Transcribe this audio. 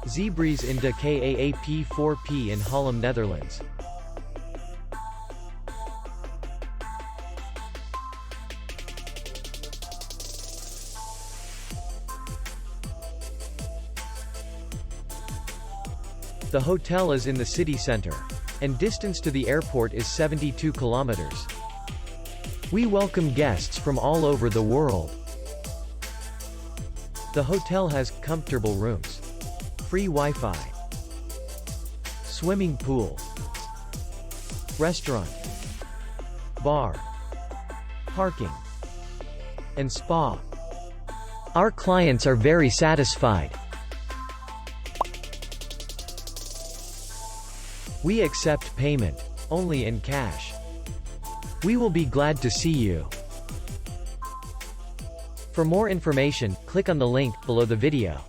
Zeebries in de Kaap 4P in Hollum, Netherlands. The hotel is in the city center, and distance to the airport is 72 kilometers. We welcome guests from all over the world. The hotel has comfortable rooms, free Wi-Fi, swimming pool, restaurant, bar, parking, and spa. Our clients are very satisfied. We accept payment only in cash. We will be glad to see you. For more information, click on the link below the video.